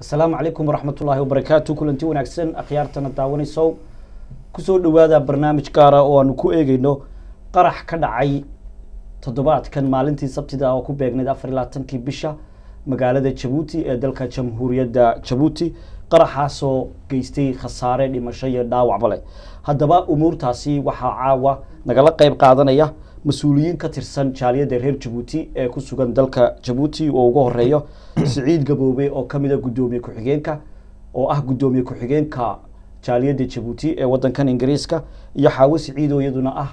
السلام عليكم ورحمة الله وبركاته كلنتي ونكسن أخيارتنا داوني سو كسو دوادا برنامج كارا وانو كو إيجينو قرح كدعي تضبات كان مالنتي سبتدا وكو بيغنيد أفريلاتنكي بشا مقالة جبوتي دلكا جمهورية جبوتي قرحاسو جيستي خسارة لمشايا داوع بالي هدبا أمور تاسي وحا عاوة نقلا قيب قادنيا مسؤولين كترسان جالية درهير جبوتي كسوغان دلكا جبوتي ووغو هريو سعيد قبوبي oo kamida gudoomiye ku-xigeenka oo ah gudoomiye ku-xigeenka jaaliyada Djibouti ee wadankan Ingiriiska iyo Xaawo Siciid oo iyaduna ah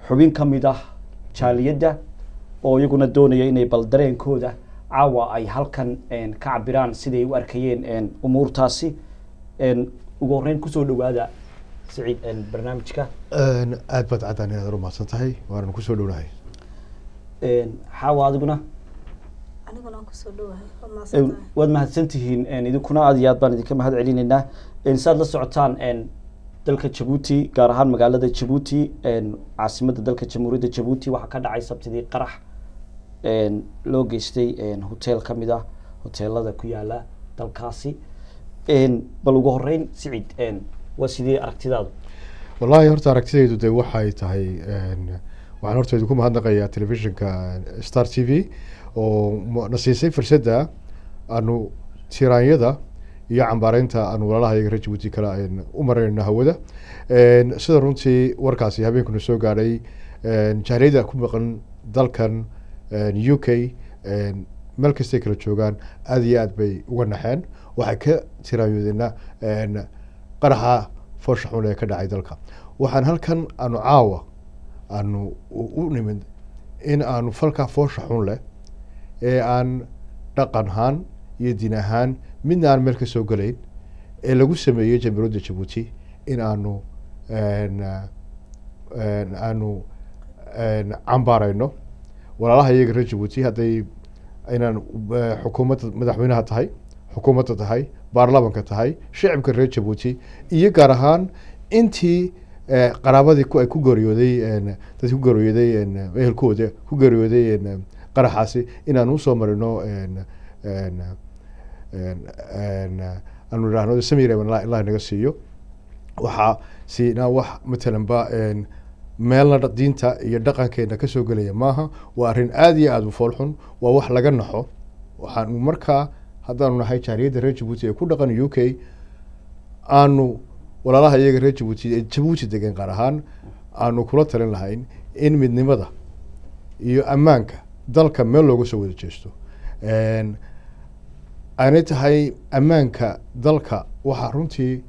xubin kamid ah jaaliyada oo iyaguna doonaya inay bal dareenkooda caawa ay halkan ka cabiraan siday u arkayeen umuurtaasi ugu horeyn ku soo dhawaada Siciid barnaamijka aad baad cadaan inaad rumaasan tahay waan ku soo dhawaahay Xaawo adiguna waad mahadsantihiin idinkuna aad iyo aad baan idinka mahad celinaynaa saad la socotaan dalka Djibouti gaar ahaan magaalada Djibouti caasimadda dalka jamhuuriyadda Djibouti waxa ka dhacay sabtidii qarax loo geystay hotel kamid ah hoteelada ku yaala dalkaasi bal ugu horeyn Siciid waa sidee aragtidaadu wallahi horta aragtidaydu de waxay tahay waxaan horta idinku mahadnaqayaa telefishinka Star TV oo nasiisay fursadda aanu tiraanyada iyo cambaareynta aanu walaalaha iyaga Djibouti kala u marayna hawada sida runtii warkaasi habeenkuna soo gaaray jaaliyada ku maqan dalkan UK meel kasta kala joogaan aad iyo aad bay uga naxeen waxay ka tiraanyoodina qaraxa foosha xun ee ka dhacay dalka waxaan halkan aanu caawa aanu u nimid in aanu falka foosha xun leh ee aan dhaqan ahaan iyo diin ahaan midna aan meel ka soo galayn ee lagu sameeyey jamhuuriyadda Djibouti in aanu cambaarayno walaalaha iyaga reer Djibouti hadday inaan xukuumadda madaxweynaha tahay xukuumadda tahay baarlamaanka tahay shacabka reer Djibouti iyo gaar ahaan intii qaraabadii ay ku geeriyooday dad ku geeriyooday ehelkooda ku geeriyooday qaraxaasi inaan u soo marino aanu raahno samiire ilaahay naga siiyo waxa siina wax matalanba meelna diinta iyo dhaqankeena ka soo galaya maaha waa arrin aad iyo aad u foolxun waa wax laga naxo waxaan markaa haddaanu nahay jaaliyadda reer Djibouti ee ku dhaqan UK aanu walaalaha iyaga reer Djibouti ee Djibouti degan qaar ahaan aanu kula talin lahayn in midnimada iyo ammaanka dalka meel looga soo wada jeesto aanay tahay ammaanka dalka waxa runtii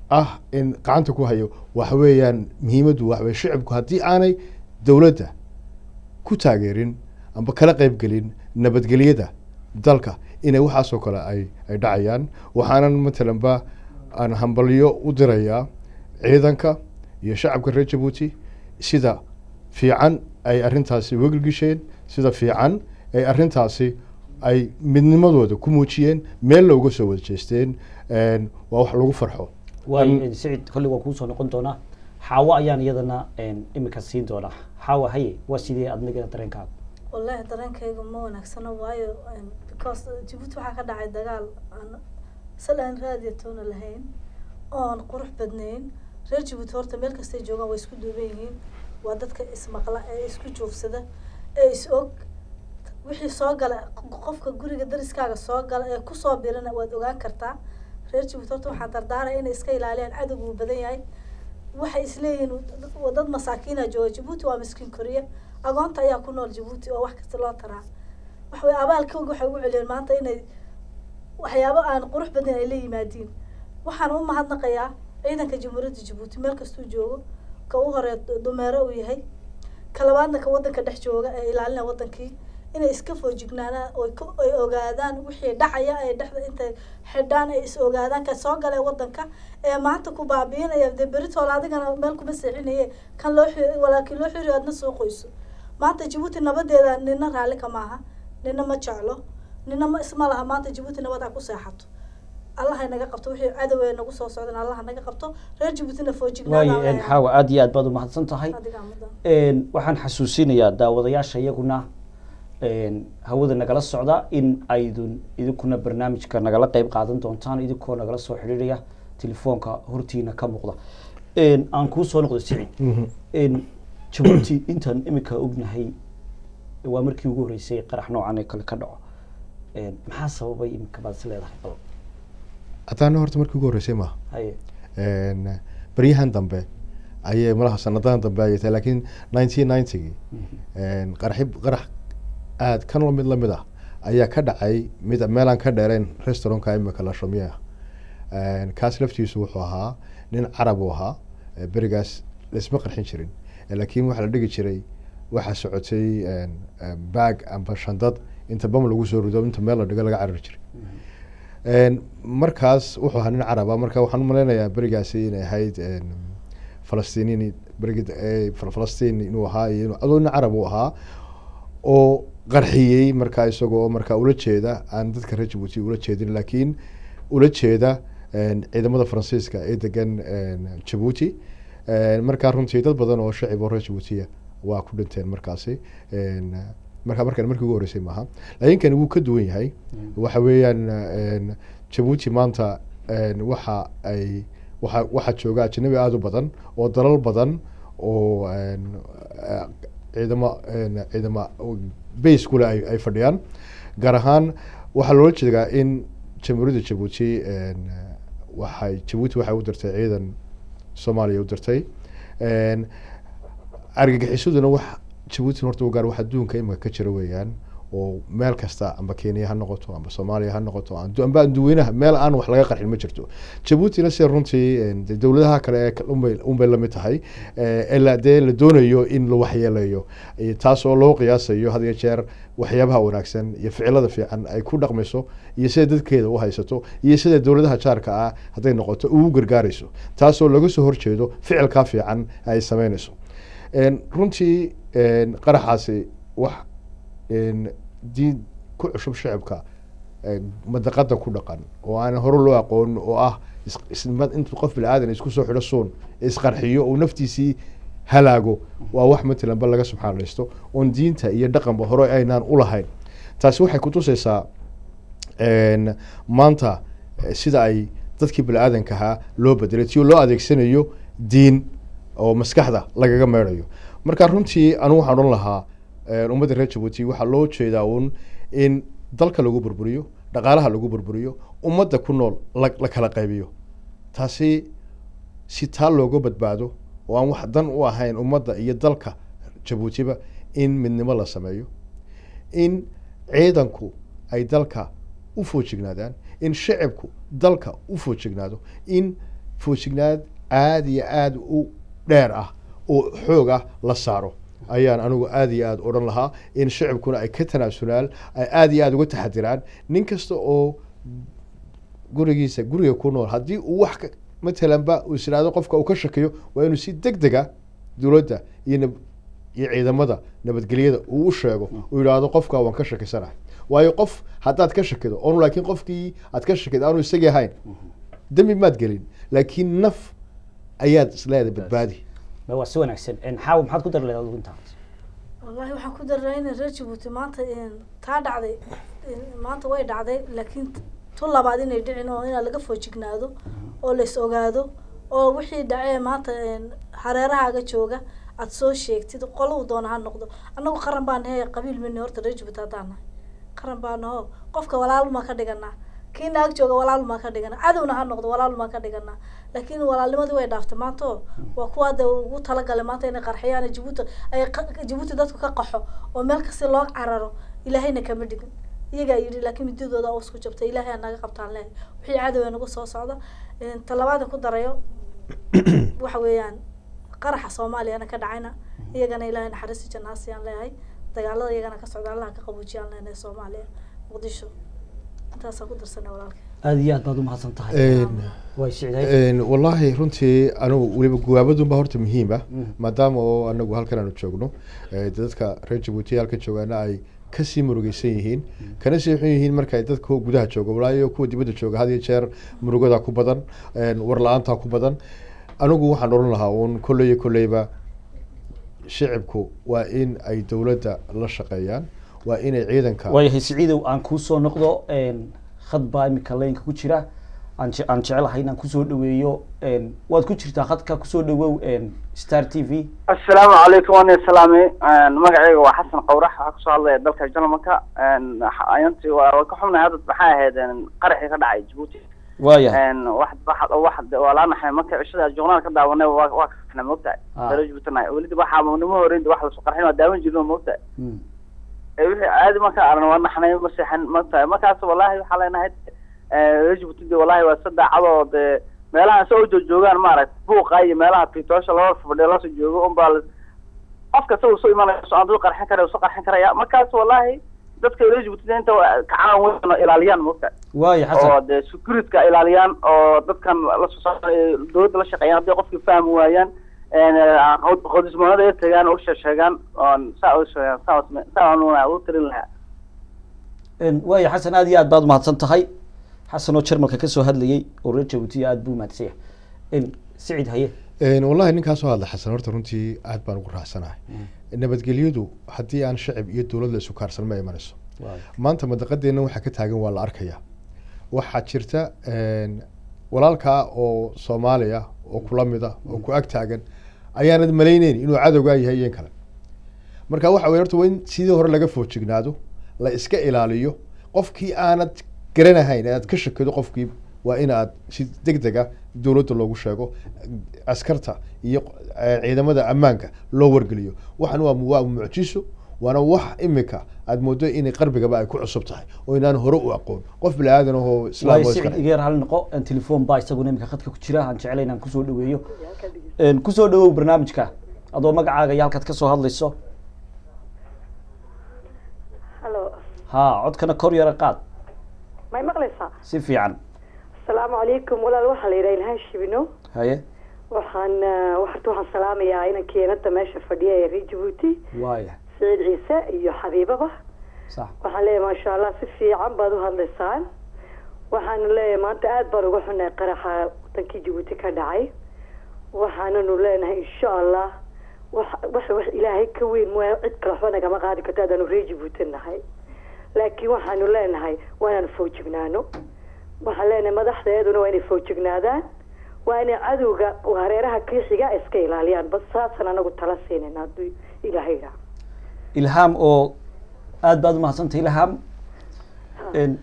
ah in gacanta ku hayo waxa weeyaan muhiimaddu waxa weeye shacabku haddii aanay dowladda ku taageerin amba kala qayb gelin nabadgelyada dalka inay waxaasoo kale ay dhacayaan waxaanan matalanba aan hambalyo u dirayaa ciidanka iyo shacabka reer Djibouti sida fiican ay arrintaasi wegelgisheen sida fiican ay arrintaasi ay midnimadooda ku muujiyeen meel looga soo wada jeesteen waa wax lagu farxo waay Siciid kulli waa ku soo noqon doona Xaawo ayaan iyadana imika siin doona Xaawo haye waa sidee adniga dareenkaaga wallahi dareenkayga ma wanaagsana waayo because Djibouti waxa ka dhacay dagaal salaan raadiyatoona lahayn oon qurux badnayn reer Djibouti horta meel kasta ay joogaan way isku duuban yihiin waa dadka ismaqla ee isku joogsada ee is og wixii soo gala qofka guriga dariskaaga soo gala ee ku soo birana waad ogaan kartaa reer Djibouti horta waxaan dardaaray inay iska ilaaliyaan cadowgu badan yahay waxay isleeyihiin dad masaakiina jooga Djibouti waa miskiin Korea agoonta ayaa ku nool Djibouti oo wax kasta loo taraa wax way abaalkooda waxay u celiyeen maanta inay waxyaabo aan qurux badan ay la yimaadeen waxaan u mahadnaqayaa ciidanka jamhuuriyadda Djibouti meel kasta joogo ka u hore dumeero uu yahay kalabaadna ka wadanka dhex jooga ee ilaalinaya wadankii inay iska foojignaadaan oo ay ogaadaan wixii dhacaya ay dhexda inta xidhaan ay is ogaadaan ka soo galay wadanka ee maanta ku baabiinaya beritool adigana meel kuma seexinaye kan loo walaakiin loo xiriyo adna soo qoyso maanta Djibouti nabadeeda nina raali kama aha nina ma jeclo nina ma isma laha maanta Djibouti nabad ku seexato الله naga qabto wixii cadaway nagu soo socdaan Allah naga qabto reer Djibouti foojignaada way xawa aad iyo aad baad u mahadsan tahay waxaan xasuusinayaa daawadayaasha iyaguna hawada nagala socda in aydun idinkuna barnaamijka nagala qeyb qaadan doontaan idinkoo nagala soo xidhiidhaya telefoonka hortiina ka muuqda aan kuu soo noqdo Siciid Djibouti intaan imika ognahay waa markii ugu horeysay qarax noocan ee kale ka dhaco maxaa sababay imika baad is leedahay bal hataana horta markii ugu horeysay ma haye baryahan dambe ayay malaha sanadahan dambe ayay tahay laakiin 1990 qarax aad kan mid la mid ah ayaa ka dhacay mid meelaan ka dheereen restaurantka imika la shumiya kaas laftiisu wuxuu ahaa nin carab u ahaa berigaas isma qarxin jirin laakiin waxa la dhigi jiray waxa socotay bag amba shandad inta bam lagu soo rido inta meel la dhigo laga carari jiray markaas wuxuu ahaa nin carab ah marka waxaan u maleynayaa berigaasi inay ahayd Falastiiniin Falastiin inuu ahaa iyo adoo nin carab u ahaa oo qarxiyay marka isagoo marka ula jeeda aan dadka reer Djibouti ula jeedin laakiin ula jeeda ciidamada Faransiiska ee degan Djibouti marka runtii dad badan oo shacab reer Djibouti waa ku dhinteen markaasi markii ugu horeysay maaha laakiin kan uu ka duwan yahay waxa weeyaan Djibouti maanta waxa jooga ajnabi aad u badan oo dalal badan oo ciidama base kule ay fadhiyaan gaar ahaan waxaa loola jeedaa in jamhuuriyadda Djibouti Djibouti waxay u dirtay ciidan Soomaaliya u dirtay argagixisaduna wax Djibouti horta gaar wax adduunka imika ka jira weeyaan oo meel kasta amba Kenya ha noqoto amba Soomaaliya ha noqoto amba dadweynaha meel aan wax laga qarxin ma jirto Djibouti la runtii dawladaha kale ee la mid tahay ila la doonayo in la waxyeeleeyo taas oo loo qiyaasayo had iyo jeer waxyaabaha wanaagsan iyo ficilada fiican ay ku dhaqmayso iyo sida dadkeeda u haysato iyo sida dawladaha jaarka ah haday noqoto ugu gargaarayso taas oo laga soo horjeedo ficilka fiican ay sameynayso runtii qaraxaasi wax diin ku cusub shacabka madaqada ku dhaqan oo aan hore loo aqoon oo ah inta qof bil aadan isku soo xidho soon isqarxiyo oo naftiisii halaago waa wax matalan bal laga subxaanaysto oo diinta iyo dhaqanba hore aynaan u lahayn taasi waxay ku tusaysaa maanta sida ay dadkii bil aadanka ahaa loo bedelay si loo adeegsanayo diin oo maskaxda lagaga meerayo marka runtii anu waxaan oran lahaa ummadda reer Djibouti waxa loo jeedaa in dalka lagu burburiyo dhaqaalaha lagu burburiyo ummadda ku nool la kala qaybiyo taasi si taal looga badbaado oo aan wax dan u ahayn ummadda iyo dalka Djiboutiba in midnimo la sameeyo in ciidanku ay dalka u foojignaadaan in shacabku dalka u foojignaado in foojignaad aad iyo aad u dheer ah oo xoog ah la saaro ayaan anigu aad iyo aad oran lahaa in shacabkuna ay ka tanaasulaan ay aad iyo aad uga taxadiraan nin kasta oo guriga ku nool haddii uu wax matalan ba uu isiraado qofka uu ka shakiyo waa inuu si degdega dawladda iyo ciidamada nabadgelyada uu u sheego uu yiraahdo qofka waan ka shakisanahay waayo qof haddaad ka shakido oo laakiin qofkii aad ka shakido aanu isagii ahayn dambi maad gelin laakiin naf ayaad isleedahay badbaadi waa si wanaagsan xaaw maxaad ku dar leedahay ugu intaas wallahi waxaan ku darreynay reer Djibouti maanta taa dhacday maanta way dhacday laakiin tu labaad inay dhicin oo in laga foojignaado oo la is ogaado oo wixii dhacay maanta hareerahaaga jooga aad soo sheegtid qolo doona ha noqdo anagu qaran baan hay qabiil min horta reer Djibouti hadaan qaran baan oo qofka walaal ma ka dhiganaa kiin ag jooga walaal ma ka dhiganaa adawna ha noqdo walaal ma ka dhiganaa laakiin walaalnimadii way dhaaftay maanta waa kuwa ugu tala galay maanta inay qarxiyaan Djibouti dadku ka qaxo oo meel kasta loo cararo ilaahayna kama dhigin iyaga yiri laakiin mididooda oo isku jabtay ilaahay naga qabtaan leh wixii cadow nagu soo socda talabaad ku darayo waxa weeyaan qaraxa Soomaaliya ka dhacayna iyagana ilaahay naxariis jannaasiyaan leeyahay dagaalada iyagana ka socda Allah ka qaboojiyaan leeyahay Soomaaliya Muqdisho intaas ku darsanaa walaalka aad iyo aad baad u mahadsan tahay way sicday wallahi runtii anigu waliba guwaabadu ba horta muhiim ah maadaama oo anagu halkan aanu joogno dadka reer Djibouti halka joogana ay ka sii murugaysan yihiin kana sii xun yihiin marka ay dadku gudaha jooga walaayo kuwa dibadda jooga had iyo jeer murugada ku badan war la'aanta ku badan anigu waxaan oran lahaa kolleyba shacabku waa in ay dawladda la shaqeeyaan waa inay ciidanka waayahay siciidow aan kuusoo noqdo khad baa imika laynka ku jira aan jecelahay inaan kusoo dhaweeyo waad ku jirtaa khadka kusoo dhawow Star TV. السلام عليكم وانا سلامي magacayga waa xasan qowrax waxa kusoo hadlaya dalka Jarmalka ayantii waa ka xumnaa hadda maxaa ahayd qaraxii ka dhacay Djibouti واحد ولا نحن marka cishada joognaal ka daawanay waa kana moogtahay Djibouti waliba waxa muunimo horeeyay wax la soo qarxin waa daawan jirno moogtahay wixii aad marka aragno waa naxnay masaxan moogtahay markaas wallahi waxa leenahay Djibouti wallahi waa saddex cadood meelaha soo joogaan maaragtay buuqa iyo meelaha fiitoosha loo fadhiyo la soo joogo bal afka soo imaanayso soo andu qarxin karaya markaas wallahi dadka Djibouti inta ka caawin ilaaliyaan moogtahay واي حسن oo de security ilaaliyaan oo dadkan la soo saaray dawladda la shaqeeyaan hadii qofkii fahmi waayaan qodismoonada ay tagaan oo sheegaan oo saa oo tirin lahaa واي حسن aad iyo aad baad mahadsan tahay حسن oo Jarmalka ka soo hadlayay oo reer Djibouti aad buu mahadsan سعيد haye والله ninkaas soo hadlay xasan horta runtii aad baan ugu raacsanahay nabadgelyadu hadii aan shacab iyo dawlad la isu kaarsan ma imanayso maanta madaqadeena waxa ka taagan waa la arkaya waxa jirta walaalka oo Soomaaliya oo kula mid ah oo ku ag taagan ayaanad maleyneen inuu cadowga yahay in kale marka waxa weey horta weyn sidii hore laga foojignaado la iska ilaaliyo qofkii aanad garanahayn aad ka shakido qofkii waa in aad si degdeg ah dawladda loogu sheego askarta iyo ciidamada ammaanka loo wargeliyo waxaan waa mucjiso وانا wax imika aad moodo in qarbigaba ay ku cusub tahay oo inaan hore u aqoon qof bilaadan oo islaam oo iska igeer hal noqo in telefoon baa isagu imika khadka ku jira aan jecelahay inaan kusoo dhaweeyo kusoo dhawow barnaamijka adoo magacaaga iyo halkaad ka soo hadlayso halo ha codkana kor yara qaad may maqlaysaa si fiican assalaamu calaykum walaal waxa la yiraahdaa ilaahay shibino haye waxaan salaamayaa inankeena meesha fadhiya ee Djibouti waaya سعيد عيسى iyo xabiibaba صح waxaan leeyahay ma sha Allah si fiican baad u hadlaysaan waxaan leeyahay maanta aad baan uga xunay qaraxa tankii Djibouti ka dhacay waxaananu leenahay insha Allah wax ilaahay ka weyn ma cid kale waxba naga qaadi karto aanu Djibouti nahay laakiin waxaanu leenahay waan foojignaano waxaan leenahay madaxdeeduna waa inay foojignaadaan waa inay cadowga hareeraha kiixiga iska ilaaliyaan bas saasan anagu tala siinayna ilaahay إلهام أو أد بعد ما حصلت إلهام إن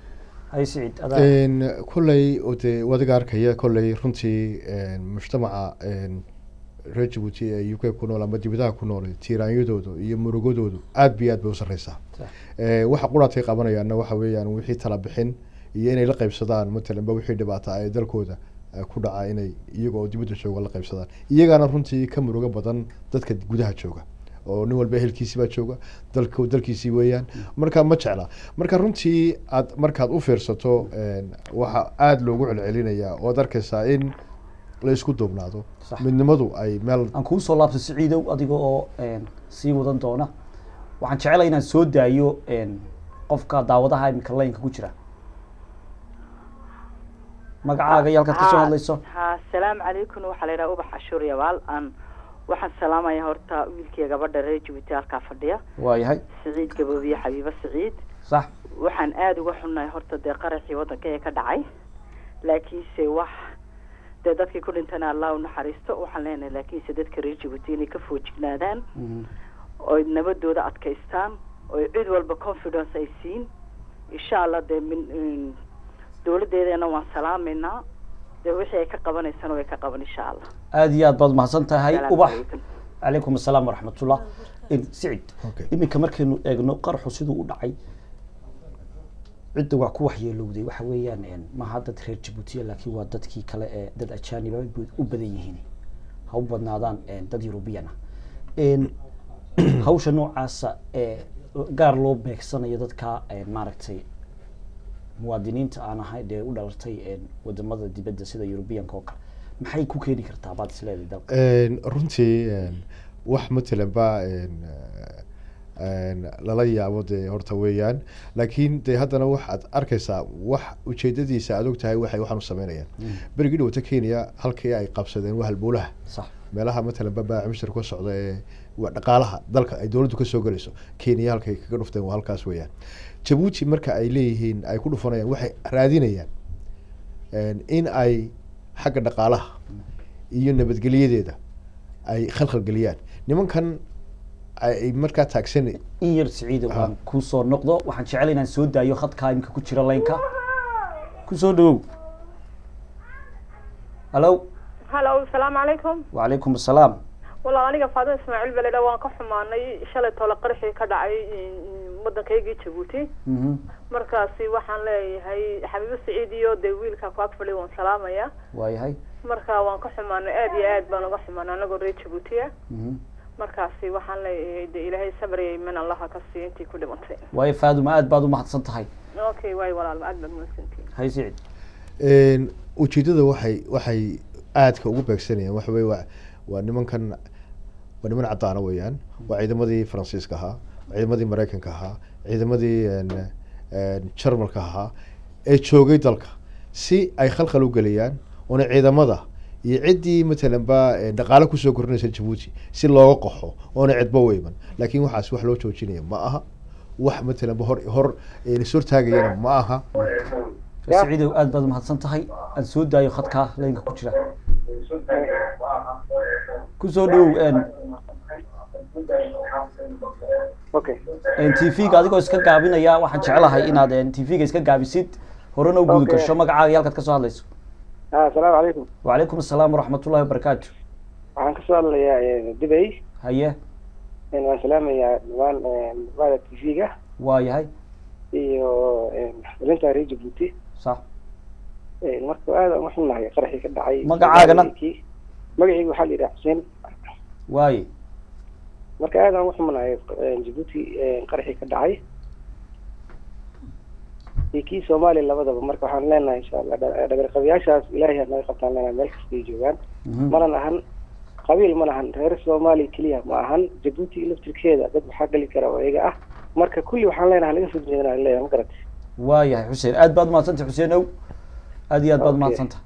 هاي سعيد إن كلي ودقار كيا كلي رنتي مجتمع Djibouti يوكي كونولا مديبدا كونولا تيران يدودو يمرقو دودو أد بياد بوصل رئيسا waxa quraatay qabanayaan waxa weeyaan wixii tala bixin iyo inay la qaybsadaan matalan ba wixii dhibaato ay dalkooda ku dhacay inay iyagoo dibadda jooga la qaybsadaan iyagana runtii ka muruga badan dadka gudaha jooga oo nin walba helkiisa jooga dalkiisa weeyaan marka ma jecla marka runtii aad markaad u fiirsato waxa aad loogu celcelinayaa oo darkaysa in la isku duubnaado midnimadu ay meel aan ku soo laabto Siciidow adiga oo sii wadan doona waxaan jecelahay inaan soo daayo qofka daawadaha imika laynka ku jira magacaaga yalka ka soo hadlayso assalaamu calaykum waxa la yiraahdaa ubax ashur yawaal aan waxaan salaamayaa horta wiilkayga gabadha reer Djibouti halka fadhiya waayahay Siciid Gaboobiye Xabiiba Siciid صح waxaan aad uga xunnahay horta de qaraxii wadanka ee ka dhacay laakiin se wax dadkii ku dhintana Allah u naxariisto waxaan leenahay laakiin se dadka reer Djibouti inay ka foojignaadaan oo nabadooda adkaystaan oo cid walba confidence ay siin insha Allah de min dawladeedana waan salaameynaa de wixii ay ka qabanaysan way ka qaban insha Allah aad iyo aad baad mahadsan tahay ubax عليكم السلام ورحمة الله سعيد إمك مركن إجنو قرح وسيدو ودعي عدة وعكوح يلودي وحويا يعني ما هذا تريد جبوتية لكن وادتك كلا دد أشاني وبديه هني هو بدنادان دد يوروبيانا إن هوش نوع عسى قارلو بيكسنا يدك ماركتي muwaadiniinta aan ahay de u dhalatay wadamada dibadda sida European kooka maxay ku keeni kartaa baad isleedahay dalka runtii wax matalan ba lala yaabo de horta weeyaan laakiin de haddana waxaad arkaysaa wax ujeedadiisa aad ogtahay waxaan u sameynayaan berigii dhawta Kenya halkii ay qabsadeen wahal boolaha sax meelaha matalan ba baa mishir ku socda waa dhaqaalaha dalka ay dowladdu kasoo galayso kenya halkay kaga dhufteen waa halkaas weeyaan jabuuti marka ay leeyihiin ay ku dhufanayaan waxay raadinayaan in ay xagga dhaqaalaha iyo nabadgelyadeeda ay khalkhal geliyaan nimankan ay markaa taagsan in yar siciido waan kusoo noqdo waxaan jecel inaan soo daayo khadkaa imika ku jira laynka kusoo dhawow halo halo asalaamu calaykum wacalaykum asalaam walaal aniga faadin ismaaciil beledha waan ka xumaanay shalay tole qarxii ka dhacay waddankaygii jabuuti markaasi waxaan leeyahay xabiibo siciid iyo dee wiilka ku ag fadhiy waan salaamaya waayahay marka waan ka xumaanay aad iyo aad baan uga xumaanay anagoo reer jabuutiya markaasi waxaan leeyahay dee ilaahay sabr iyo iman allaha ka siiyo intii ku dhimantay waayo faaduma aad baad umahadsan tahay okay waay walaal aad baad umahadsantihin hay siciid ujeedada waxay aadka ugu beegsanayaan waxa weye waa nimankan waa niman caddaana weeyaan waa ciidamadii faransiiska ahaa ciidamadii maraykanka ahaa ciidamadii jarmalka ahaa ee joogay dalka si ay khalkhal u geliyaan oona ciidamada iyo ciddii matalan ba dhaqaale kusoo korinaysa jabuuti si looga qaxo oona cidbo weyman laakiin waxaas wax loo joojinaya ma aha wax matalan ba hor ishortaagayana ma aha siciidow aad baad umahadsan tahay aan soo daayo khadkaa laynka ku jira kusoo dhawow t v-ga adigoo iska gaabinaya waxaan jeclahay inaad t v-ga iska gaabisid horena u guda gasho magacaaga iyo halkaad kasoo hadlayso asalaamu calaykum wacalaykum asalaam waraxmatullahi wabarakaatu waxaan kasoo hadlayaa dubay haye waan salaamayaa dhawaan wada t v-ga waa yahay iyo arinta reer jabuuti sax marka aad aan uxunahay qaraxii ka dhacay magacaagana magacayga waxaa la yidhaha xuseen waaye marka aad aan uxunahay jabuuti qaraxii ka dhacay iyo kii soomaaliya labadaba marka waxaan leenahay insha allah dhagarqabayaashaas ilaahay naga qabtaan leenahay meel kastay joogaan manan ahan qabiil ma lahan reer soomaaliya keliya ma ahan jabuuti laftirkeeda dad waxaa geli kara oo iyaga ah marka kulli waxaan leenahay naga soo jeedana leeyahay ma garatay waa yahay xuseen aad baad umahadsantay xuseenow aad iyo aad baad umahadsantah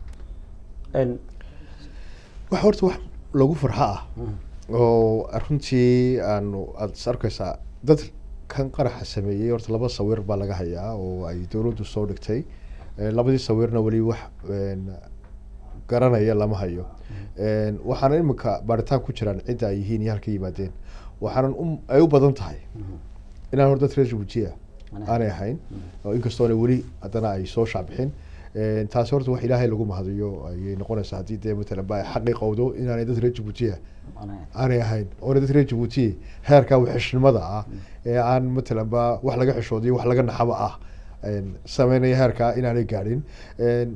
wax horta wax lagu farxo ah oo runtii aada is arkeysaa dad kan qaraxa sameeyey horta laba sawir baa laga hayaa oo ay dowladdu soo dhigtay labadii sawirna weli wax garanaya lama hayo waxaana iminka baaritaan ku jiraan cidda ay yihiin iyo halka yimaadeen waxaana ay u badan tahay inaan hor dad reer jabuutiya aanay ahayn oo inkastoona weli haddana ay soo shaacbixin taasi horta wax ilaahay lagu mahadiyo ayay noqonaysaa haddii dee matalan ba ay xaqiiqowdo inaanay dad reer jabuutiya aanay ahayn oona dad reer jabuutiya heerkaa waxishnimada ah ee aan matalan ba wax laga xishoodiyo wax laga naxaba ah sameynaya heerkaa inaanay gaadhin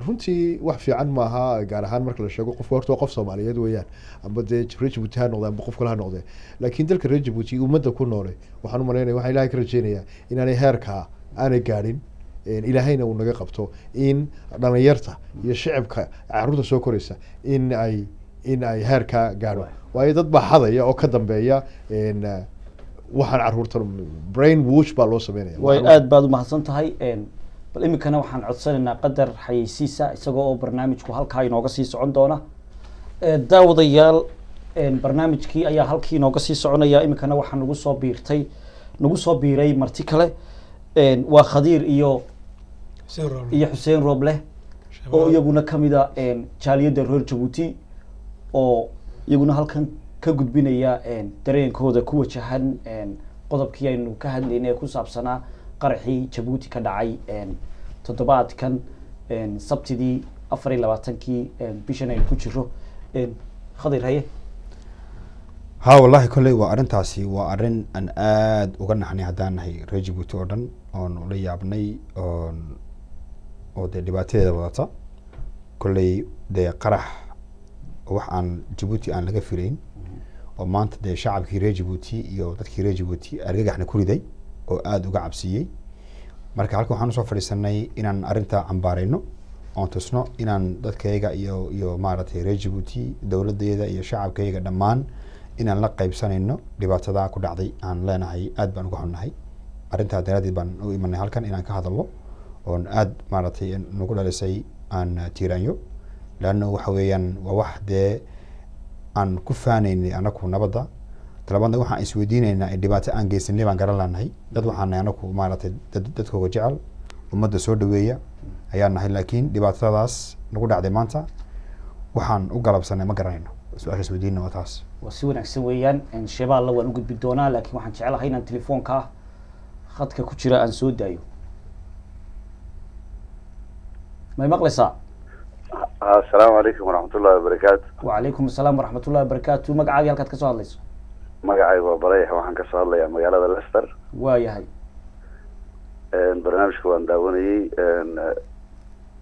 runtii wax fiican maaha gaar ahaan marka la sheego qofka horta waa qof soomaaliyeed weeyaan amba dee reer jabuuti ha noqde amba qof kale ha noqde laakiin dalka reer jabuuti ummadda ku noole waxaan umalaynaya waxaan ilahay ka rajeynayaa inaanay heerkaa aanay gaadhin ilaahayna uu naga qabto in dhalinyarta iyo shicibka caruurta soo koraysa in ay heerkaa gaadho waayo dad baa xadaya oo ka dambeeya waxaan caruurta brain wash baa loo sameynaya way aad baad umahadsan tahay bal iminkana waxaan codsanaynaa qadar xayeysiisa isagoo oo barnaamijku halkaa inooga sii socon doona daawadayaal barnaamijkii ayaa halkii inooga sii soconaya iminkana waxaa nagu soo biiray marti kale waa khadiir iyo xuseen rooble oo iyaguna kamida jaaliyadda reer jabuuti oo iyaguna halkan ka gudbinaya dareenkooda ku wajahan qodobkii aynu ka hadlaynay ee ku saabsanaa qaraxii jabuuti ka dhacay toddobaadkan sabtidii 24 bishan aynu ku jiro khadir haye ها والله كله وأرنتاسي وأرن أن آد وقلنا حني هدان هي رجبو توردن أن ولا يابني أن أو ده دباتة ده وضعتا كله ده قرح وح عن جيبوتي عن لقى فيرين وما أنت ده شعب كي جيبوتي يو ده كي جيبوتي أرجع إحنا كل ده أو آد وقع بسيء مركز علىكم حنو صفر السنة إن أرنتا عن بارينو أن تصنع إن ده كيجا يو مارته رجبوتي دولة ده يو شعب كيجا دمان inaan la qaybsanayno dhibaatada ku dhacday aan leenahay aad baan uga xunnahay arintaa daraaddeed baan u imanay halkan inaan ka hadalno oon aad maaragtay nagu dhalisay aan tiiraanyo laanna waxa weeyaan waa wax dee aan ku faanaynay anaku nabadda talabaadna waxaan isweydiinaynaa in dhibaato aan geysanay baan garan laanahay dad waxaan nahay anaku maaragtay dadkooga jecel ummadda soo dhaweeya ayaan nahay laakiin dhibaatadaas nagu dhacday maanta waxaan u galabsanay ma garanayno su-aasha isweydiina waa taas waa si wanaagsan weeyaan sheebaalla waan u gudbi doonaa laakiin waxaan jecelahay inaan telefoonka khadka ku jira aan soo daayo may maqlaysaa asalaamu calaykum waraxmatullahi wabarakaatu wacalaykum asalaam waraxmatullahi wabarakaatu magacaagii halkaad kasoo hadlayso magacayga waa barayax waxaan kasoo hadlayaa magaalada Leicester waa yahay barnaamijka waan daawanayey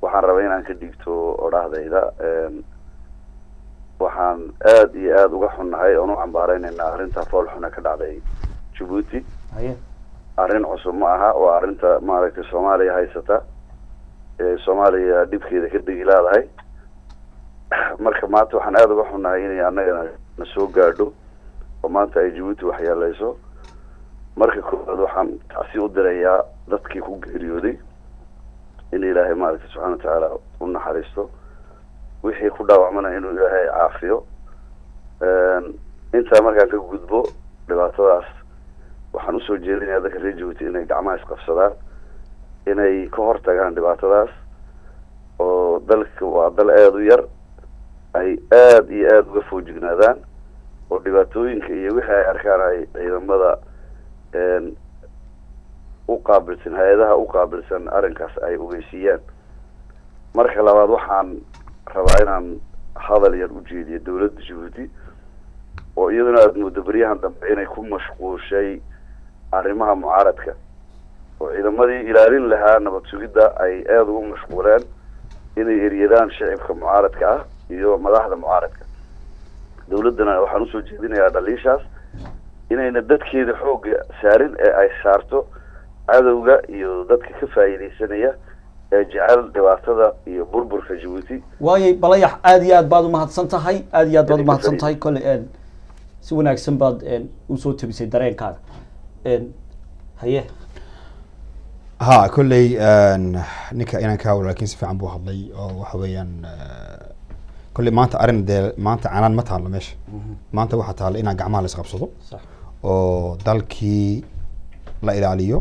waxaan rabay inaan ka dhiibto odhahdayda waxaan aad iyo aad uga xunnahay oon u cambaareynayna arrinta fool xuna ka dhacday Djibouti haye arrin cusub ma aha waa arrinta maaragtay Soomaaliya haysata Soomaaliya dhibkeeda ka degi leedahay marka maanta waxaan aad uga xunnahay inay annagana na soo gaadho oo maanta ay Djibouti waxyeelayso marka koowaad waxaan taasi u dirayaa dadkii ku geeriyooday in ilaahay maaragtay subxaana watacaala u naxariisto wixii ku dhaawacmana inuu ilaahay caafiyo intaa markaan ka gudbo dhibaatadaas waxaan usoo jeedinayaa dadka reer Djibouti inay gacmaha isqabsadaan inay ka hortagaan dhibaatadaas oo dalka waa dal aada u yar ay aada iyo aada uga foojignaadaan oo dhibaatooyinka iyo wixii ay arkaan ay ciidamada u qaabilsan hay-adaha u qaabilsan arrinkaas ay ogeysiiyaan marka labaad waxaan rabaa inaan hadal yar u jeediyo dowladda Djibouti oo iyaduna aada moodo beryahan dambe inay ku mashquushay arrimaha mucaaradka oo ciidamadii ilaalin lahaa nabad sugidda ay aada ugu mashquuleen inay eryadaan shacibka mucaaradka ah iyo madaxda mucaaradka dowladdana waxaan usoo jeedinayaa dhaliishaas inayna dadkeeda xoogga saarin ee ay saarto cadowga iyo dadka ka faa'iidaysanaya ee jecel dhibaatada iyo burburka Djibouti waayay balayax aada iyo aad baad umahadsan tahay aada iyo aad baad umahadsan tahay kolle si wanaagsan baad usoo tabisay dareenkaaga haye ها كلي نكا إنا كاول لكن سفي عم بوها ضي أو وحويا كلي ما أنت أرن ده ما أنت عنان متى على مش ما أنت واحد على إنا جمال يسقط صدق صح ودلكي لا إلى عليه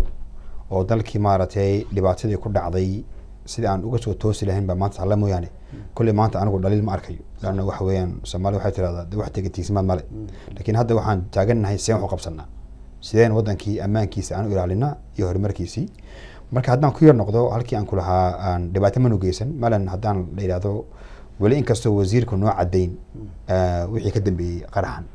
ودلكي مارتي لبعتي كل عضي سيد عن أوجس وتوصل لهن بما أنت علمه يعني كل ما أنت أنا أقول دليل ما أركيه لأنه وحويا سماله واحد هذا ده واحد تيجي اسمه مالي لكن هذا واحد تاجرنا هي سيم وقبصنا سيدين ودنكي أمانكيس عنو إلى علينا يهرب مركيسي marka haddaan ku yar noqdo halkii aan ku lahaa aan dhibaato ma nugeysan malan haddaan la yidhaahdo weli inkastoo wasiirku noo caddayn wixii ka dambeeyey qaraxan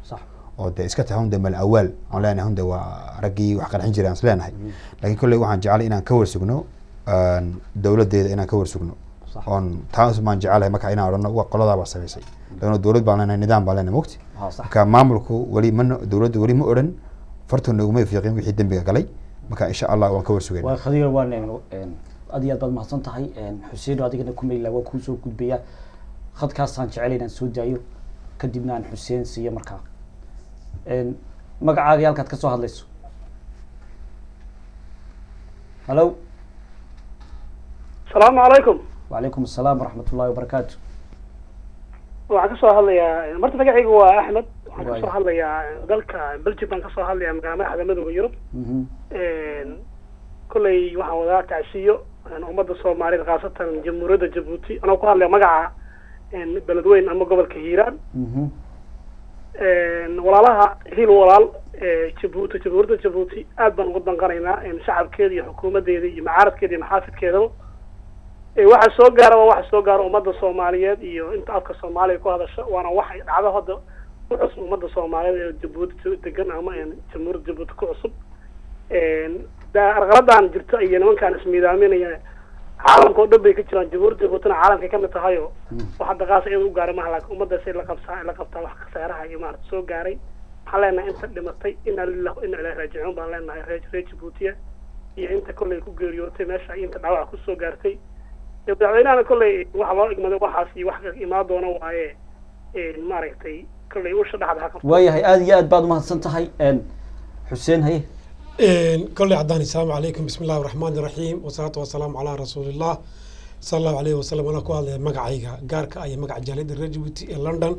oo dee iska tahay hunde mal awaal aan leenahay hunde waa raggii wax qarxin jiray aan is leenahay laakiin kolley waxaan jeclay inaan ka warsugno dowladdeeda inaan ka warsugno oon taas baan jecelahay marka inaan odhano waa qoladaabaa samaysay laanno dowlad baan leenahay nidaam baan leenahay mogti marka maamulku weli ma dowladda weli ma odhan fartoona uguma fiiqin wixii dembiga galay marka insha Allah waan ka warsugay waa khadiir waan aad iyo aad baad mahadsan tahay Xuseen adigana ku meeyla waa ku soo gudbaya khadkaasaan jecel inaan soo daayo kadibna aan Xuseen siiyo markaa magacaaga halkaad ka soo hadlayso hello السلام عليكم وعليكم السلام ورحمة الله وبركاته waxaan kasoo hadlayaa marta magacaygu waa Axmed waxaan kasoo hadlayaa dalka Belgium baan kasoo hadlayaa magaalada Madowga Yurub kulay waxaan wadaa tacsiyo ummadda Soomaaliyeed qaasatan jamhuuriyadda Djibouti anoo ku hadlaya magaca beledweyne ama gobolka Hiiraan walaalaha hiil walaal jamhuuriyadda Djibouti aad baan ugu danqanaynaa shacabkeeda iyo xukuumaddeeda iyo mucaaradkeeda iyo maxaafidkeeda waxa soo gaara ummadda Soomaaliyeed iyo inta afka Soomaaliya ku hadasho waana wax dhacdo hadda ku cusub ummadda Soomaaliyeed ee Djibouti degan ama jamhuuriyadda Djibouti ku cusub arqaladan jirta iyo nimankan ismiidaaminaya caalamka oo dhan bay ka jiraan jamhuuriyadda Djibouti caalamka ka mid tahay oo waxa daqaas ay u gaaray ma halka ummadda si la qabtaa wax khasaaraha iyo maarta soo gaaray waxaan leenahay inta dhimatay inna lillahi wa inna ilayhi raaji'uun baan leenahay reer Djibouti iyo inta kulay ku geeriyootay meesha inta dhaawac ku soo gaartay madaxweynaha kulay waxa loo igmaday waxaas iyo wax ka imaan doona waaye maaragtay kulay u shadaxda ka waayahay aad iyo aad baad umahadsan tahay Xuseen haye كل عداني السلام عليكم بسم الله الرحمن الرحيم والصلاة والسلام على رسول الله صلى الله عليه وسلم أنا كوال مقعيها قارك أي مقع جاليد الرجوتي لندن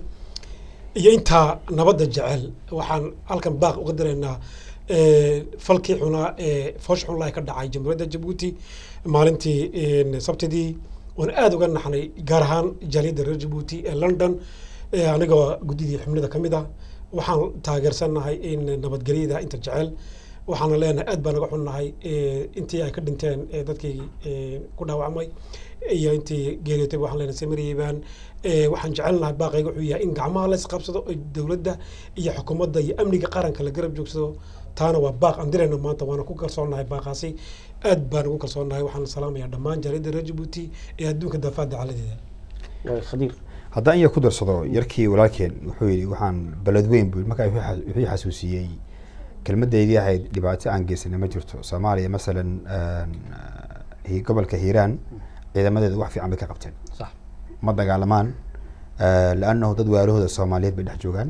iyo intaa nabadda jecel waxaan halkan baaq uga diraynaa falkii xunaa foosh xun lahay ka dhacay jamhuuriyadda jabuuti maalintii sabtidii waan aada uga naxnay gaar ahaan jaaliyadda reer jabuuti ee london anigoo guddidii xubnida ka mid ah waxaan taageersanahay in nabadgelyada inta jecel waxaana leenahay aad baan naga xunnahay intii ay ka dhinteen dadkii ku dhaawacmay iyo intii geeriyootay waxaan leenahay samariyebaan waxaan jecelnahay baaqayga wuxuu yahay in gacmaha la isqabsado oo dowladda iyo xukuumadda iyo amniga qaranka la garab joogsado taana waa baaq aan dirayna maanta waana ku kalsoonahay baaqaasi aad baan ugu kalsoonahay waxaan salaamayaa dhammaan jaaliyadda reer jabuuti ee adduunka daafaadda caladeeda khadiir haddaan iya ku darsado yarkii walaalkeen wuxuu yidhi waxaan beled weyn buu markaa wuxuu xasuusiyey kelmadeydii ahayd dhibaato aan geysanay ma jirto soomaaliya masalan gobolka hiiraan ciidamadeeda wax fiican bay ka qabteen ma dagaalamaan laannahu dad waalahooda soomaaliyeed bay dhex joogaan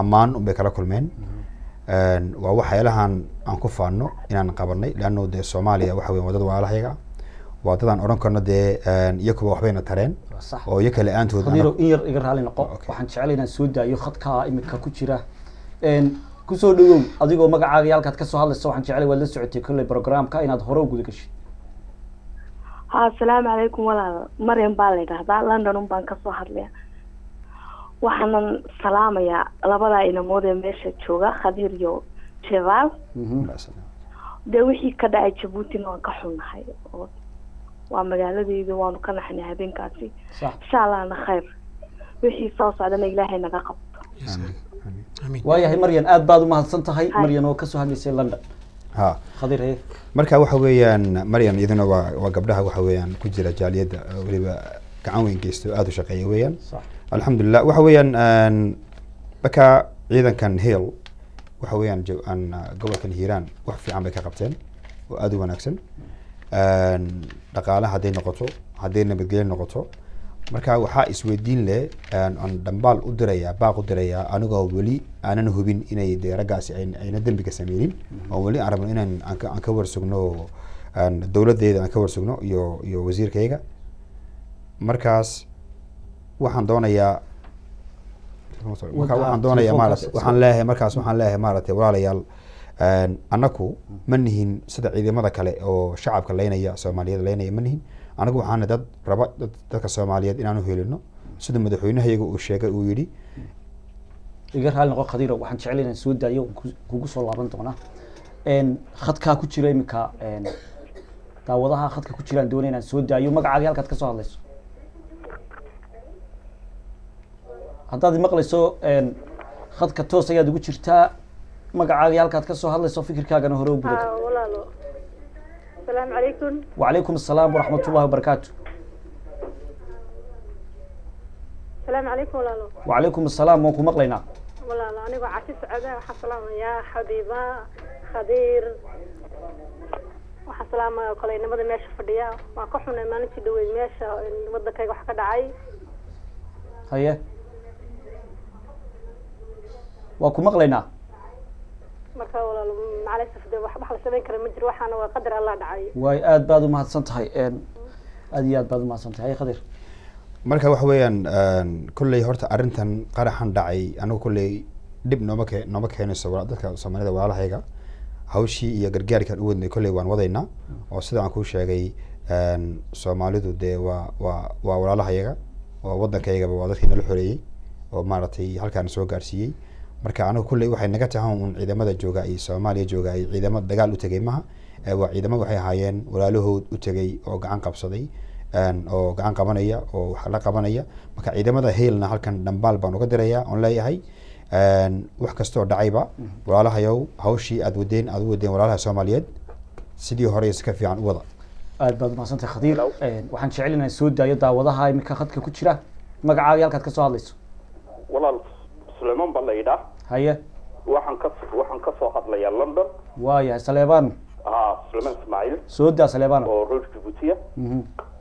ammaan unbay kala kulmeen waa waxyaalahan aan ku faano inaan qabanay laannahu dee soomaaliya waxa weyn waa dad waalahayaga waa dadaan odhan karno dee iyakuba waxbayna tareen oo iyo kale aantood khadiiro in yar iga raali noqo waxaan jecel inaan soo daayo khadka imika ku jira kusoo dhawow adigoo magacaaga iyo halkaad kasoo hadlayso waxaan jeclay waad la socotay kolley programka inaad hore u guda gashid ها السلام عليكم ولا مريم بالي هذا لندن بان كسو hadlaya waxaan salaamaya labada inamoode meesha jooga Khadir iyo Cheval de wixii ka dhacay Djibouti waan ka xunahay waa magaaladeedu waan ka naxnay habeenkaasi insha Allah na khayr wixii soo socdana Ilaahay naga qabto amiin waayahay Maryan aad baad u mahadsan tahay Maryan oo ka soo hadlaysay London ها خضير هي marka waxa weeyaan Maryam idina waa gabdhaha waxa weeyaan ku jira jaaliyada waliba gacan weyn geysto aad u shaqeeyo weeyaan alxamdulillah waxa weeyaan baka ciidankan heel waxa weeyaan gobolkan Hiiraan wax fiican bay ka qabteen oo aad u wanaagsan dhaqaalaha haday noqoto haday nabadgelyo noqoto marka waxa isweydiin leh aan dambaal u diraya baaq u diraya anigoo wali aanan hubin inay deeragaasi ayna dambiga sameeyeen oo wali aan rabno inaan ka warsugno dawladeeda aan ka warsugno iyo wasiirkayga markaas waxaan doonayaa waxaan leeyahay maaragtay walaalayaal annaku ma nihin sida ciidamada kale oo shacabka leynaya Soomaaliyeed leynaya ma nihin anagu waxaan dad raba dadka Soomaaliyeed inaanu helino sida madaxweynahayaga uu sheegay uu yiri iga raali noqo Khadiiro waxaan jecelahay inaan soo daayo kugu soo laaban doona khadka ku jira imika daawadaha khadka ku jiraan doonayna inaan soo daayo magacaaga halkaad ka soo hadlayso haddaad maqlayso khadka toos ayaad ugu jirtaa magacaaga halkaad ka soo hadlayso fikirkaagana hore u gudato walaalo السلام عليكم وعليكم السلام ورحمة الله وبركاته السلام عليكم ولاalo وعليكم السلام وانكم مقلينا walaalo anigu Caasi Sacaada waxaan salaamayaa Xabiiba Khadir waxaan salaamayaa kaleynimada meesha fadhiya waan ka xunay maalintii dhaweyd meesha wadankayga wax ka dhacay haye waa ku maqlaynaa marka walaalo macalay safde wax la sameyn karo ma jiro waxaana waa qadar Allah dhacay way aad baad u mahadsan tahay aad iyo aad baad u mahadsan tahay Khadir marka waxa weeyaan kulley horta arintan qaraxan dhacay anigu kulley dib nooma keenayso dadka Soomaalida walaalahayga hawshii iyo gargaarkan u wadnay kulley waan wadaynaa oo sida aan ku sheegay Soomaalidu de waa walaalahayaga oo wadankayga waa dadkii nala xoreeyay oo maaragtay halkaan soo gaarsiiyay marka anigu kulley waxay naga tahay un ciidamada jooga iyo Soomaaliya jooga ay ciidamada dagaal u tagay maha waa ciidamada waxay ahaayeen walaalahood u tagay oo gacan qabsaday oo gacan qabanaya oo wax la qabanaya marka ciidamada heelna halkan dambaal baan uga diraya on leeyahay wax kasto dhacayba walaalahayow hawshii aad wadeen walaalaha Soomaaliyeed sidii hore iska fiican u wada aad baad mahadsantahay Khadiir waxaan jecel inaan soo daayo daawadaha imika khadka ku jira magacaaga halkaad ka soo hadlayso walaal Suleyman Balayda haye waxaan ka soo hadlayaa London waayahay Saleebaan Suleyman Ismaaciil soo daa Saleebaan oo reer Djibouti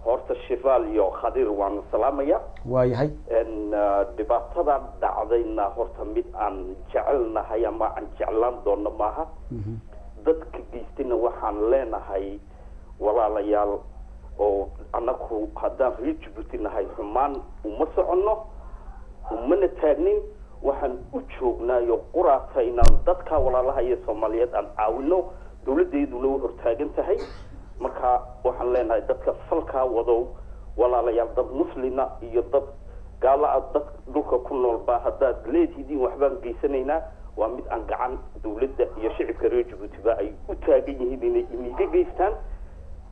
horta Cheval iyo Khadir waan salaamaya waayahay dhibaatada dhacdayna horta mid aan jecelnahay ama aan jeclaan doono maaha dadka geystina waxaan leenahay walaalayaal oo anaku haddaan reer Djibouti nahay xumaan uma soconno umana taagnin waxaan u joognaayo quraata inaan dadka walaalaha iyo soomaaliyeed aan caawino dowladeeduna u hortaagan tahay marka waxaan leenahay dadka falkaa wadow walaalayaal dad muslina iyo dad gaala ah dad dhulka ku noolba haddaad leedihiin waxbaan geysanaynaa waa mid aan gacan dowladda iyo shicibka reer jabuutiba ay u taagan yihiin inay iniga geystaan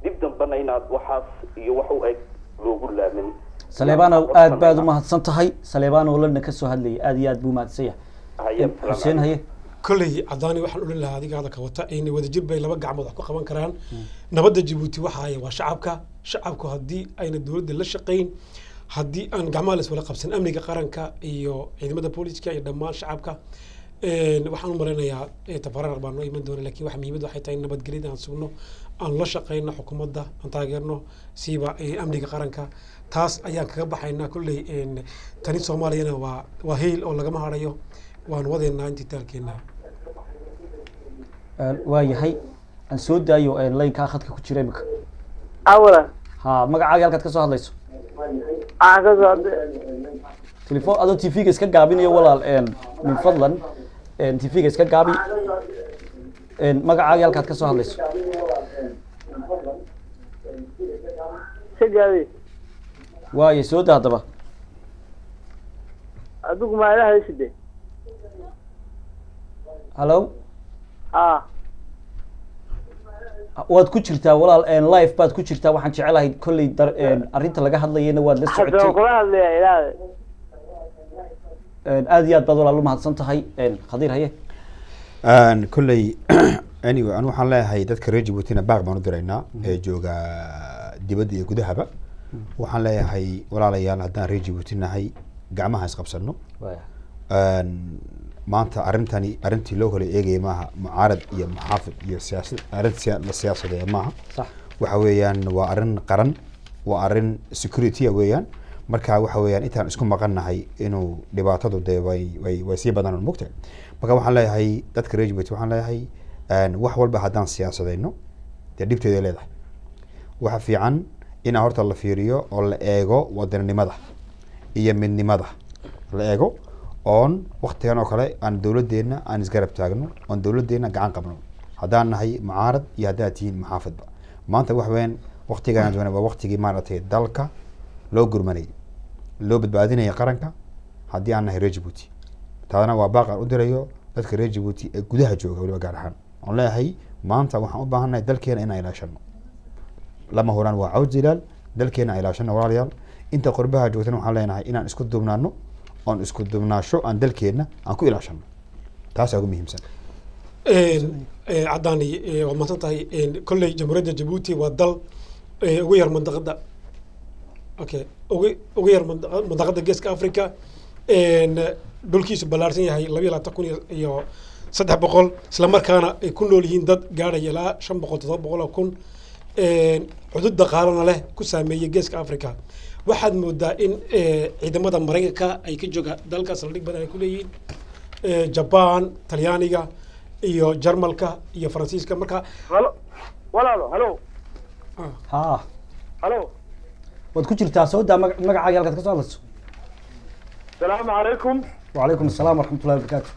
dib dambana inaad waxaas iyo wax u eg loogu laamin saleebano aad baad u mahadsan tahay saleebano lana ka soo hadlayay aad iyo aad buu mahadsan yahay xuseen haye kolley cadaani waxaan odhan lahaa adiga hadalka wata in wadajir bay laba gacmood wax ku qaban karaan nabadda jabuuti waxaaya waa shacabku haddii ayna dowladda la shaqayn haddii aan gacmaha laiswala qabsan amniga qaranka iyo ciidamada booliska iyo dhammaan shacabka waxaan u malaynayaa tafarar baan noo iman doona lakin waxa muhiimad waxay tahay nabadgelyada aan sugno aan la shaqayno xukuumadda aan taageerno siiba amniga qaranka taas ayaan kaga baxaynaa kolley tani soomaaliyana waa heyl oo lagama harayo waan wadeynaa intii taalkeena waa yahay aan soo daayo laynkaa khadka ku jira imika awala ha magacaaga halkaad ka soo hadlayso aan ka soo telefoon adoo tv-ga iska gaabinayo walaal min fadlan tv-ga iska gaabi magacaaga halkaad ka soo hadlayso ka gaabi waaye soo daa haddaba adigu ma ilahay side hallo ha waad ku jirtaa walaal live baad ku jirtaa waxaan jecelahay kolley arrinta laga hadlayayna waad la socotay kula hadlaya ilaahay aad iyo aad baad walaal u mahadsan tahay khadiir haye kolley anyway anu waxaan leeyahay dadka reer jabuutina baaq baan u diraynaa ee jooga dibadda iyo gudahaba waxaan leeyahay walaalayaal haddaan reer jabuuti nahay gacmaha isqabsano maanta arrintii loo kala eegaya maaha mucaarad iyo muxaafid iyo siyaasad arrin la siyaasadeeya maaha waxa weeyaan waa arrin qaran waa arrin security weeyaan marka waxa weeyaan intaan isku maqannahay inuu dhibaatadu dee way sii badanaan mogtahay marka waxaan leeyahay dadka reer jabuuti waxaan leeyahay wax walba haddaan siyaasadayno dee dhibteeda leedahay waxa fiican inaa horta la fiiriyo oo la eego wadaninimada iyo midnimada la eego oon waktigan oo kale aan dowladdeena aan isgarab taagno oon dowladdeena gacan qabno haddaan nahay mucaarad iyo haddaad tihiin muxaafidba maanta wax weyn waktigaan joognay waa waktigii maaragtay dalka loo gurmanayay loo badbaadinaya qaranka haddii aan nahay reer jabuuti taadana waa baaqaan u dirayo dadka reer jabuuti ee gudaha jooga waliba gaar ahaan oon leeyahay maanta waxaan u baahannahay dalkeena inaan ilaashano lama huraan waa cawd zilaal dalkeena aan ilaashano walaalayaal inta qurbaha joogtana waxaan leenahay inaan isku duubnaano oon isku dubnaasho aan dalkeena aan ku ilaashano taasaa ugu muhiimsan caddaani waad mahadsan tahay kolley jamhuuriyadda jabuuti waa dal ugu yar mandaqada okay ugu yar mandaqada geeska africa dhulkiisu ballaarsan yahay 22,000 iyo 300 isla markaana ay ku nool yihiin dad gaadhaya ilaa 500-700 kun cudud dhaqaalana leh ku saameeyay geeska africa waxaad moodaa in ciidamada maraykanka ay ka jooga dalka saldhig badan ay ku leeyihiin jaban talyaaniga iyo jarmalka iyo faransiiska marka walaalo halo ha halo waad ku jirtaa soo daa magacaaga halkaad ka soo hadlayso salaamu calaykum wacalaykum asalaam waraxmatullahi wabarakaatu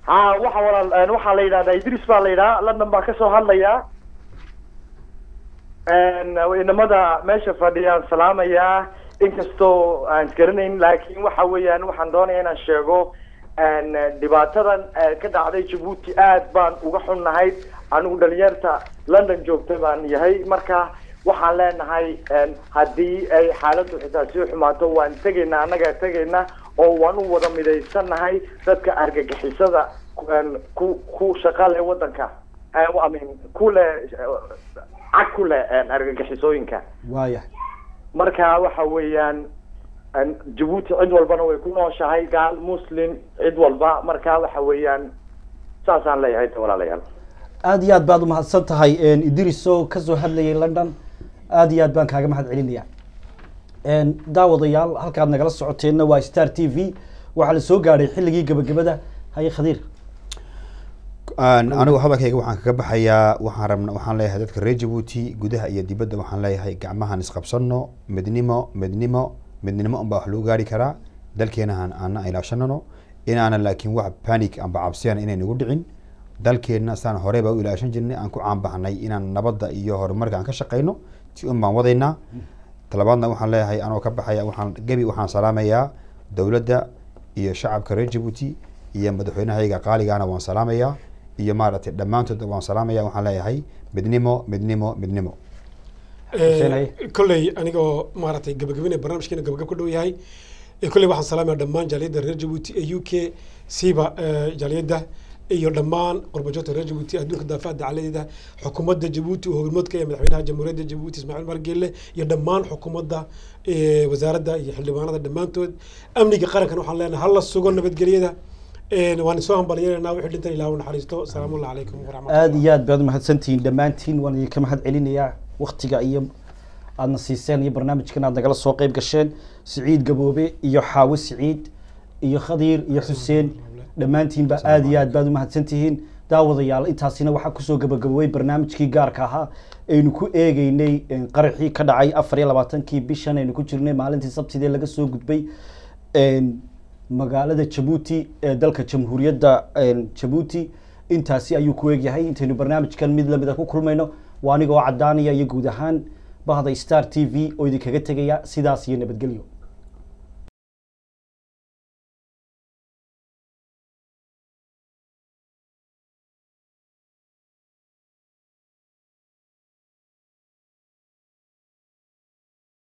ha waxa walaal waxaa la yidhahdaa idris baa la yidhaha london baa kasoo hadlayaa inamada meesha fadhiyaan salaamayaa inkastoo aan isgaranayn laakiin waxa weeyaan waxaan doonaya inaan sheego dhibaatadan ka dhacday jabuuti aad baan uga xunnahay anigu dhalinyarta london joogta baan yahay marka waxaan leenahay haddii ay xaaladdu xitaa sii xumaato waan tegaynaa annagaa tegayna oo waan u wada midaysannahay dadka argagixisada ku shaqale waddanka kule cag ku leh argagixisooyinka waaya marka waxa weeyaan jabuuti cid walbana way ku nooshahay gaal muslim cid walba marka waxa weeyaan saasaan leeyahay walaalayaal aad iyo aad baad umahadsan tahay idris oo kasoo hadlayay london aad iyo aad baan kaaga mahad celinaya daawadayaal halkaad nagala socoteenna waa star t v waxaa la soo gaadhay xilligii gabagabada haye khadiir anigu hadalkayga waxaan kaga baxayaa waxaan leeyahay dadka reer jabuuti gudaha iyo dibadda waxaan leeyahay gacmahan isqabsano midnimo unbaa wax lagu gaari karaa dalkeena aana ilaashanano inaana laakiin wax panic amba cabsiyan inay nagu dhicin dalkeena saan hore baa u ilaashan jirnay aan ku caanbaxnay inaan nabadda iyo horumarka aan ka shaqeyno si un baan wadaynaa talabaadna waxaan leeyahay anoo ka baxaya waxaan salaamayaa dowladda iyo shacabka reer Djibouti iyo madaxweynahayga qaaligaana waan salaamayaa iyo maaragtay dhammaantood waan salaamayaa waxaan leeyahay midnimo kolley anigoo maaragtay gabagabinaya barnaamijkeena gabagab ku dhow yahay kolley waxaan salaamayaa dhammaan jaaliyadda reer Djibouti ee UK siiba jaaliyadda iyo dhammaan qurbajoogta reer Djibouti adduunka daafaca dacaladeeda xukuumadda Djibouti oo hormoodka ee madaxweynaha jamhuuriyadda Djibouti Ismaaciil Umar Geelle iyo dhammaan xukuumadda wasaaradda iyo xildhibaanada dhammaantood amniga qarankan waxaan leenahay hal la sugo nabadgelyada waan soo hambalyeynaa wixii dhintan ilaahu naxariisto salaamu alaykum waraxmatullahi aad iyo aad baad mahadsantihiin dhammaantiin waan idinka mahad celinayaa waqtiga iyo aadna siiseen iyo barnaamijkan aad nagala soo qayb gasheen Siciid Gaboobe iyo Xaawo Siciid iyo Khadiir iyo Xuseen dhammaantiinba aad iyo aad baad u mahadsantihiin daawadayaal intaasina waxaa kusoo gabagaboway barnaamijkii gaarka ahaa aynu ku eegeynay qaraxii ka dhacay 24kii bishan aynu ku jirnay maalintii sabtidee laga soo gudbay magaalada Djibouti ee dalka jamhuuriyadda Djibouti intaasi ayuu ku eegyahay intaynu barnaamijkan mid lamid ah ku kulmayno waa anigoo cadaanaya iyo guud ahaan bahda Star TV oo idinkaga tagaya sidaas iyo nabadgelyo